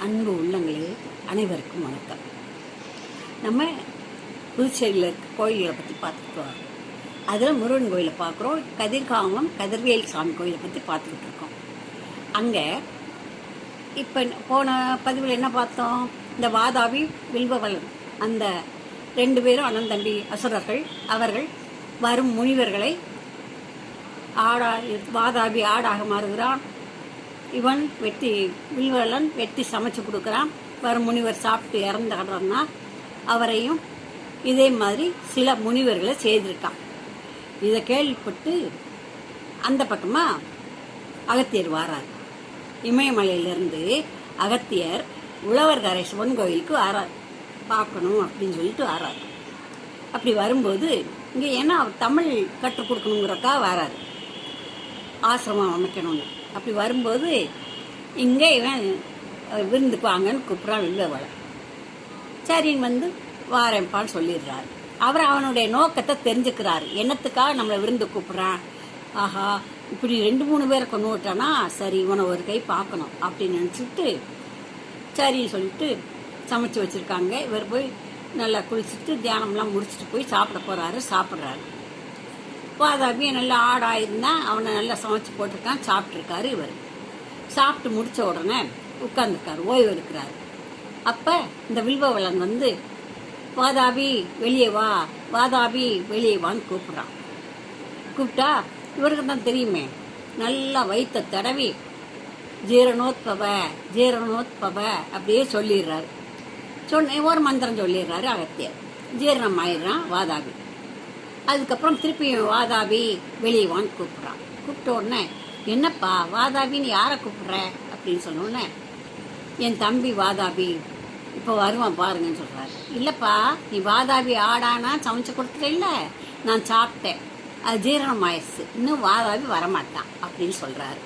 அன்பு உள்ளங்களே அனைவருக்கும் வணக்கம். நம்ம புதுச்சேரியில் இருக்க கோயில்களை பற்றி பார்த்துட்டு வரோம். அதில் முருகன் கோயிலை பார்க்குறோம். கதிர்காமம் கதிர்வேல் சாமி கோயிலை பற்றி பார்த்துக்கிட்டு இருக்கோம். அங்கே இப்போ போன பதிவில் என்ன பார்த்தோம்? இந்த வாதாபி வில்வவலன் அந்த 2 பேரும் அண்ணன் தம்பி அசுரர்கள். அவர்கள் வரும் முனிவர்களை வாதாபி ஆடாக மாறுகிறான். இவன் வில்வலன் வெட்டி சமைச்சு கொடுக்குறான். வரும் முனிவர் சாப்பிட்டு இறந்துடுறான்னா அவரையும் இதே மாதிரி சில முனிவர்களை செய்திருக்கான். இதை கேள்விப்பட்டு அந்த பக்கமாக அகத்தியர் வாரார். இமயமலையிலிருந்து அகத்தியர் உழவர்கரை சிவன் கோயிலுக்கு வாரார். பார்க்கணும் அப்படின்னு சொல்லிட்டு வாரார். அப்படி வரும்போது இங்கே ஏன்னா அவர் தமிழ் கற்றுக் கொடுக்கணுங்கிறக்கா வராரு, ஆசிரமம் அமைக்கணும்னு. அப்படி வரும்போது இங்கே இவன் விருந்துக்கு வாங்கன்னு கூப்பிட்றான் வில்வவலன். சரின்னு வந்து வாரேன்ப்பான்னு சொல்லிடுறாரு. அவர் அவனுடைய நோக்கத்தை தெரிஞ்சுக்கிறாரு. என்னத்துக்காக நம்மளை விருந்து கூப்பிட்றான், ஆஹா இப்படி 2-3 பேரை கொண்டு விட்டானா சரி இவனை ஒரு கை பார்க்கணும் அப்படின்னு நினச்சிட்டு சரின்னு சொல்லிட்டு சமைச்சு வச்சுருக்காங்க. இவர் போய் நல்லா குளிச்சுட்டு தியானம்லாம் முடிச்சுட்டு போய் சாப்பிட போகிறாரு. சாப்பிட்றாரு. வாதாபியை நல்லா ஆடாயிருந்தான். அவனை நல்லா சமைச்சு போட்டிருக்கான். சாப்பிட்ருக்காரு. இவர் சாப்பிட்டு முடித்த உடனே உட்கார்ந்துருக்காரு, ஓய்வு எடுக்கிறாரு. அப்போ இந்த வில்வவலன் வந்து வாதாபி வெளியே வா, வாதாபி வெளியே வான்னு கூப்பிட்றான். கூப்பிட்டா இவருக்கு தான் தெரியுமே, நல்லா வயிற்ற தடவி ஜீரணோத்பவ ஜீரணோத்பவ அப்படியே சொல்லிடுறாரு. ஒரு மந்திரம் சொல்லிடுறாரு அகத்தியர். ஜீரணம் ஆயிடுறான் வாதாபி. அதுக்கப்புறம் திருப்பியும் வாதாபி வெளியே வான்னு கூப்பிட்றான். கூப்பிட்ட உடனே என்னப்பா வாதாபின்னு யாரை கூப்பிட்ற அப்படின்னு சொன்னோடனே என் தம்பி வாதாபி இப்போ வருவான் பாருங்கன்னு சொல்கிறாரு. இல்லைப்பா நீ வாதாபி ஆடானா சமைச்சு கொடுத்துட்டேல்ல, நான் சாப்பிட்டேன், அது ஜீரணம் ஆயிடுச்சு, இன்னும் வாதாபி வரமாட்டான் அப்படின்னு சொல்கிறாரு.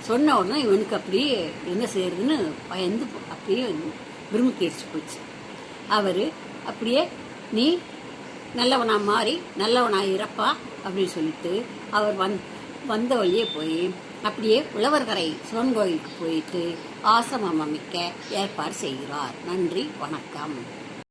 சொன்ன உடனே இவனுக்கு அப்படியே என்ன செய்யறதுன்னு பயந்து அப்படியே விரும்பிக்கிடுச்சு போச்சு. அவர் அப்படியே நீ நல்லவனா மாறி நல்லவனா இறப்பா அப்படின்னு சொல்லிட்டு அவர் வந்த வழியே போய் அப்படியே உழவர்கரை சிவன் கோயிலுக்கு போயிட்டு ஆசிரமம் அமைக்க ஏற்பாடு செய்கிறார். நன்றி, வணக்கம்.